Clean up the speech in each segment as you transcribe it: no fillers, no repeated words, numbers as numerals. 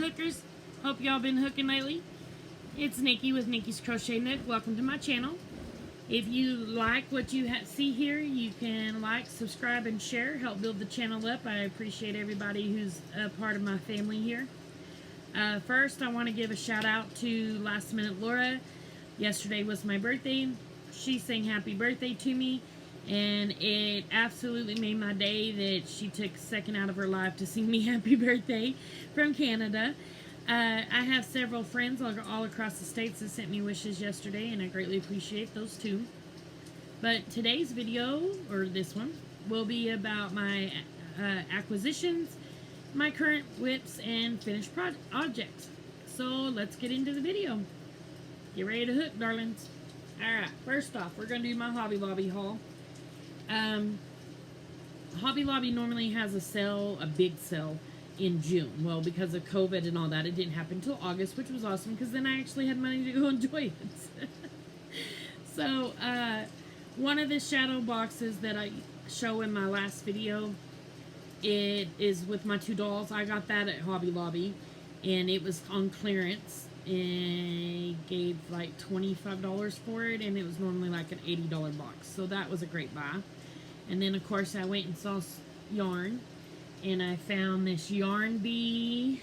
hookers, hope y'all been hooking lately. It's Nikki with Nikki's Crochet Nook. Welcome to my channel. If you like what you see here, you can like, subscribe, and share. Help build the channel up. I appreciate everybody who's a part of my family here. First, I want to give a shout out to Last Minute Laura. Yesterday was my birthday. She sang happy birthday to me, and it absolutely made my day that she took a second out of her life to sing me happy birthday from Canada. I have several friends all across the states that sent me wishes yesterday, and I greatly appreciate those too. But today's video, or this one, will be about my acquisitions, my current whips, and finished objects. So let's get into the video. Get ready to hook, darlings. Alright, first off, we're going to do my Hobby Lobby haul. Hobby Lobby normally has a sale, a big sale, in June. Well, because of COVID and all that, it didn't happen until August, which was awesome because then I actually had money to go enjoy it. So, one of the shadow boxes that I show in my last video, it is with my two dolls. I got that at Hobby Lobby, and it was on clearance, and I gave like $25 for it, and it was normally like an $80 box. So that was a great buy. And then, of course, I went and saw yarn. And I found this Yarn Bee.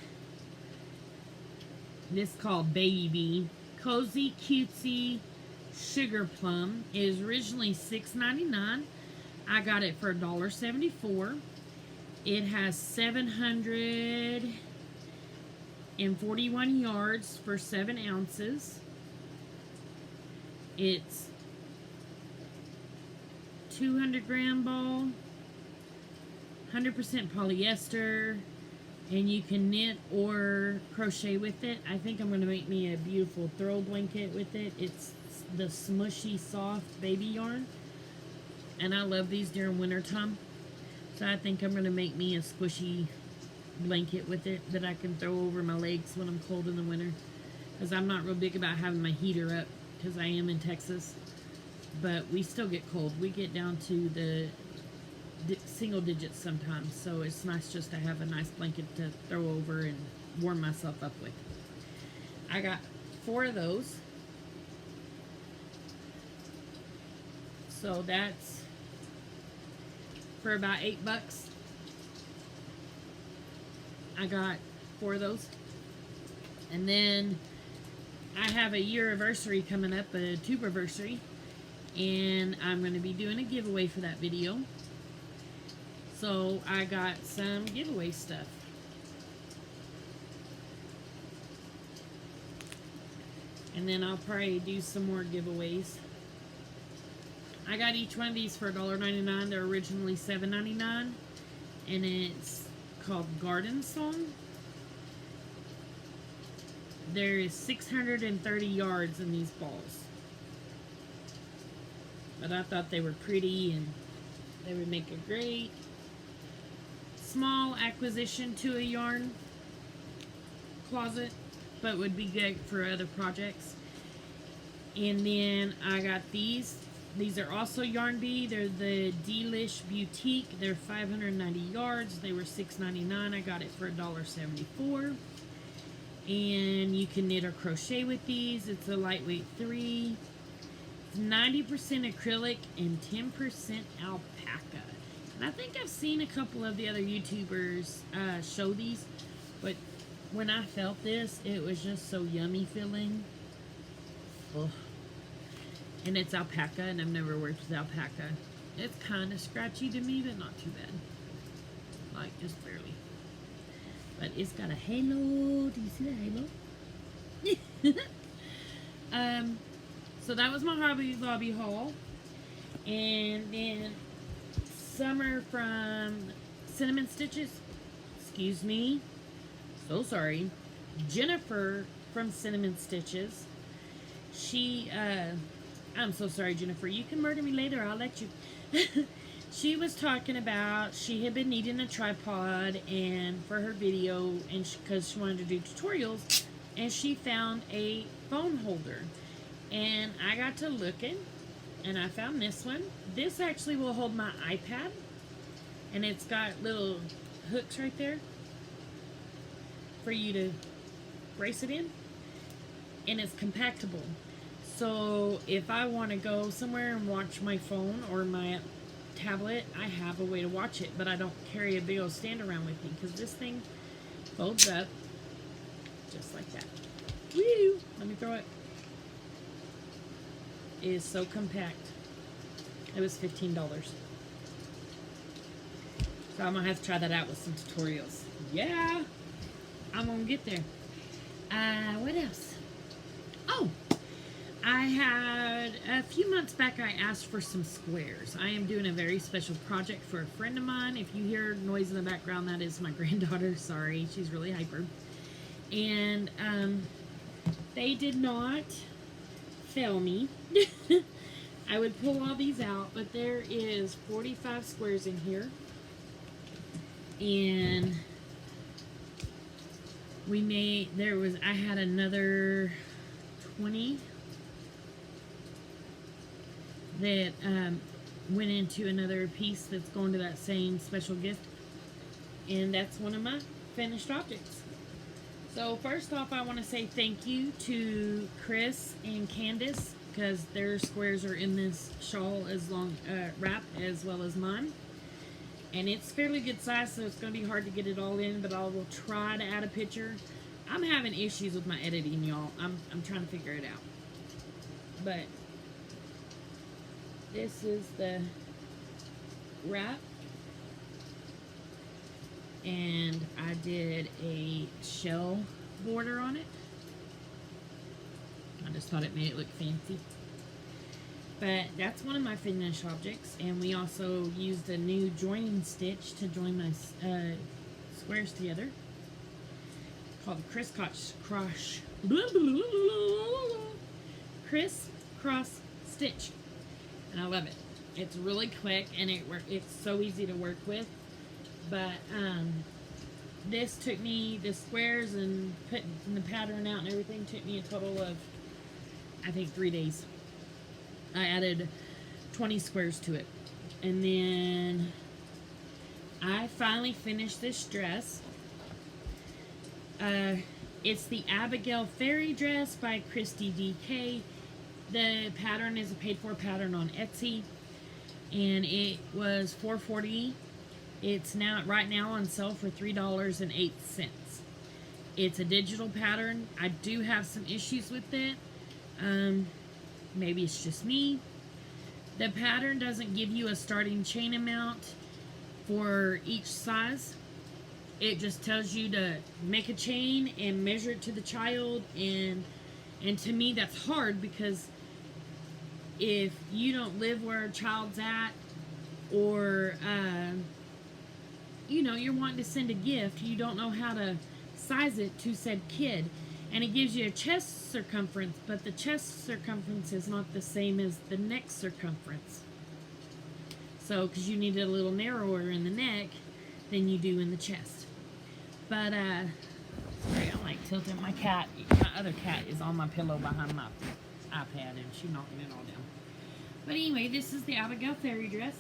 This called Baby Bee. Cozy Cutesy Sugar Plum. It is originally $6.99. I got it for $1.74. It has 741 yards for 7 ounces. It's 200-gram ball. 100% polyester, and you can knit or crochet with it. I think I'm going to make me a beautiful throw blanket with it. It's the smushy, soft baby yarn, and I love these during winter time. So I think I'm going to make me a squishy blanket with it that I can throw over my legs when I'm cold in the winter, because I'm not real big about having my heater up because I am in Texas, but we still get cold. We get down to the single digits sometimes, so it's nice just to have a nice blanket to throw over and warm myself up with. I got 4 of those, so that's for about $8. I got 4 of those, and then I have a year anniversary coming up, a tuberversary, and I'm going to be doing a giveaway for that video. So I got some giveaway stuff. And then I'll probably do some more giveaways. I got each one of these for $1.99. They're originally $7.99. And it's called Garden Song. There is 630 yards in these balls. But I thought they were pretty and they would make a great small acquisition to a yarn closet, but would be good for other projects. And then I got these. These are also Yarn Bee. They're the Delish Boutique. They're 590 yards. They were $6.99. I got it for $1.74. And you can knit or crochet with these. It's a lightweight 3. It's 90% acrylic and 10% alpaca. And I think I've seen a couple of the other YouTubers show these, but when I felt this, it was just so yummy feeling. Ugh. And it's alpaca, and I've never worked with alpaca. It's kind of scratchy to me, but not too bad. Like, just barely. But it's got a halo. Do you see the halo? So that was my Hobby Lobby haul. And then Summer from Cinnamon Stitches. Excuse me. So sorry. Jennifer from Cinnamon Stitches. She, I'm so sorry, Jennifer. You can murder me later. I'll let you. She was talking about she had been needing a tripod and for her video, and because she wanted to do tutorials, and she found a phone holder. And I got to looking, and I found this one. This actually will hold my iPad, and it's got little hooks right there for you to brace it in, and it's compactable. So if I want to go somewhere and watch my phone or my tablet, I have a way to watch it, but I don't carry a big old stand around with me because this thing folds up just like that. Woo! Let me throw it. It is so compact. It was $15. So I'm gonna have to try that out with some tutorials. Yeah, I'm gonna get there. What else? Oh, I had a few months back. I asked for some squares. I am doing a very special project for a friend of mine. If you hear noise in the background, that is my granddaughter. Sorry, she's really hyper. And they did not fail me. I would pull all these out, but there is 45 squares in here. And I had another 20 that went into another piece that's going to that same special gift. And that's one of my finished objects. So first off, I want to say thank you to Chris and Candace, because their squares are in this shawl wrap as well as mine. And it's fairly good size, so it's going to be hard to get it all in, but I will try to add a picture. I'm having issues with my editing, y'all. I'm trying to figure it out. But this is the wrap. And I did a shell border on it. I just thought it made it look fancy. But that's one of my finished objects. And we also used a new joining stitch to join my squares together, called crisscross stitch. And I love it. It's really quick and it's so easy to work with. But this took me, the squares and putting the pattern out and everything took me a total of, I think, 3 days. I added 20 squares to it. And then I finally finished this dress. It's the Abigail Fairy dress by Christy DK. The pattern is a paid-for pattern on Etsy. And it was $4.40. It's right now on sale for $3.08. It's a digital pattern. I do have some issues with it. Maybe it's just me. The pattern doesn't give you a starting chain amount for each size. It just tells you to make a chain and measure it to the child, and to me that's hard, because if you don't live where a child's at, or you know, you're wanting to send a gift, you don't know how to size it to said kid. And it gives you a chest circumference, but the chest circumference is not the same as the neck circumference. So, because you need it a little narrower in the neck than you do in the chest. But, sorry, I'm like tilting my other cat is on my pillow behind my iPad, and she's knocking it all down. But anyway, this is the Abigail Fairy dress.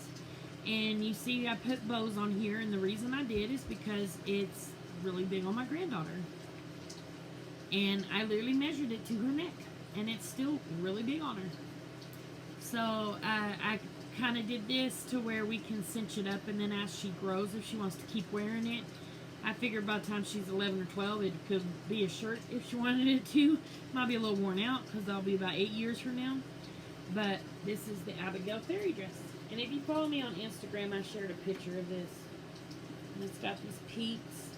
And you see I put bows on here, and the reason I did is because it's really big on my granddaughter. And I literally measured it to her neck, and it's still really big on her. So I kind of did this to where we can cinch it up, and then as she grows, if she wants to keep wearing it, I figured by the time she's 11 or 12, it could be a shirt if she wanted it to. Might be a little worn out because that'll be about 8 years from now. But this is the Abigail Fairy dress. And if you follow me on Instagram, I shared a picture of this. And it's got these peaks.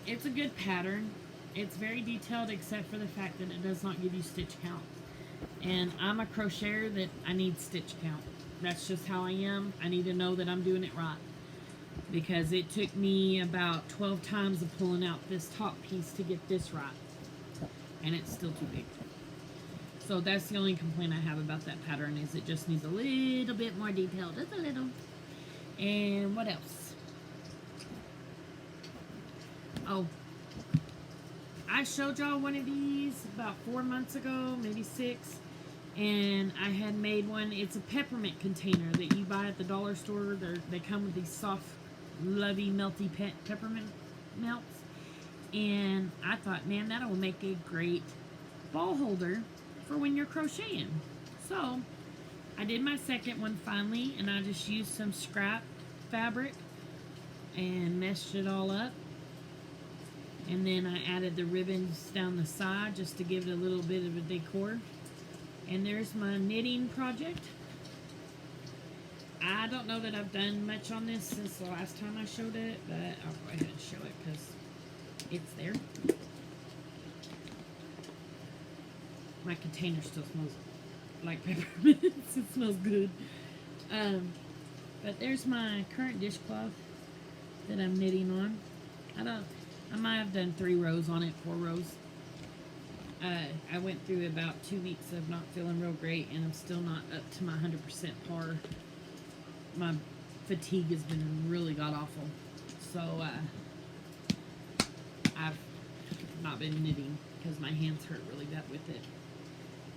It's a good pattern. It's very detailed, except for the fact that it does not give you stitch count. And I'm a crocheter that I need stitch count. That's just how I am. I need to know that I'm doing it right. Because it took me about 12 times of pulling out this top piece to get this right. And it's still too big. So that's the only complaint I have about that pattern, is it just needs a little bit more detail. Just a little. And what else? Oh, I showed y'all one of these about 4 months ago, maybe 6. And I had made one. It's a peppermint container that you buy at the dollar store. They come with these soft lovey melty peppermint melts. And I thought, man, that will make a great ball holder for when you're crocheting. So I did my second one finally, and I just used some scrap fabric and meshed it all up. And then I added the ribbons down the side just to give it a little bit of a decor. And there's my knitting project. I don't know that I've done much on this since the last time I showed it, but I'll go ahead and show it because it's there. My container still smells like peppermints. It smells good. But there's my current dishcloth that I'm knitting on. I might have done 3 rows on it, 4 rows. I went through about 2 weeks of not feeling real great, and I'm still not up to my 100% par. My fatigue has been really god awful. So I've not been knitting because my hands hurt really bad with it.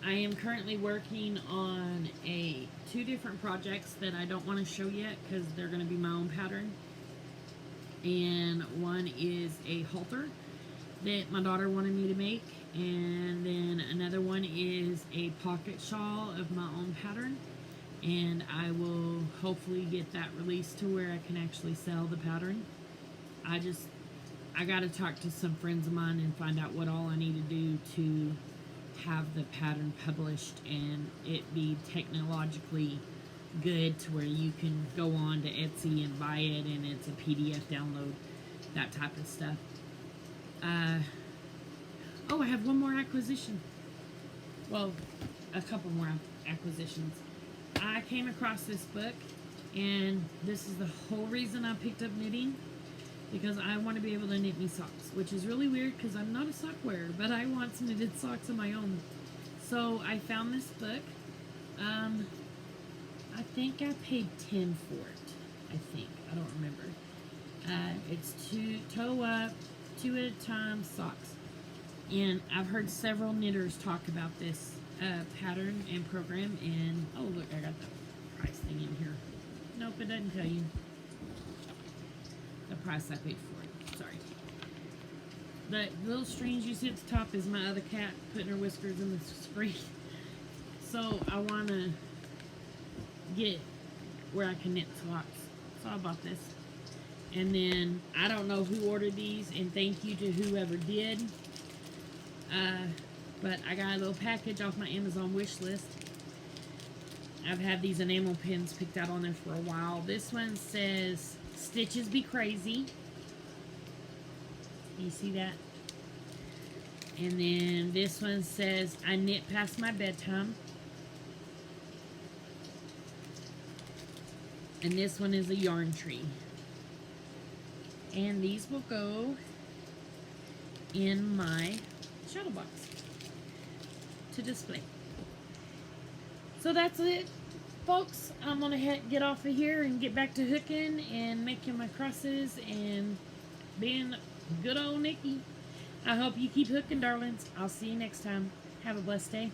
I am currently working on 2 different projects that I don't want to show yet because they're going to be my own pattern. And one is a halter that my daughter wanted me to make, and then another one is a pocket shawl of my own pattern, and I will hopefully get that released to where I can actually sell the pattern. I got to talk to some friends of mine and find out what all I need to do to have the pattern published and it be technologically good to where you can go on to Etsy and buy it and it's a PDF download, that type of stuff. Oh, I have one more acquisition. Well, a couple more acquisitions. I came across this book, and this is the whole reason I picked up knitting, because I want to be able to knit me socks, which is really weird because I'm not a sock wearer, but I want some knitted socks of my own. So I found this book. I think I paid $10 for it. I don't remember. It's 2 toe up, 2 at a time socks. And I've heard several knitters talk about this pattern and program. And oh look, I got the price thing in here. Nope, it doesn't tell you the price I paid for it. Sorry. The little strings you see at the top is my other cat putting her whiskers in the screen. So I want to get where I can knit socks. So I bought this. And then I don't know who ordered these, and thank you to whoever did. But I got a little package off my Amazon wish list. I've had these enamel pins picked out on there for a while. This one says, "Stitches be crazy." You see that? And then this one says, "I knit past my bedtime." And this one is a yarn tree. And these will go in my shadow box to display. So that's it, folks. I'm going to get off of here and get back to hooking and making my crosses and being good old Nikki. I hope you keep hooking, darlings. I'll see you next time. Have a blessed day.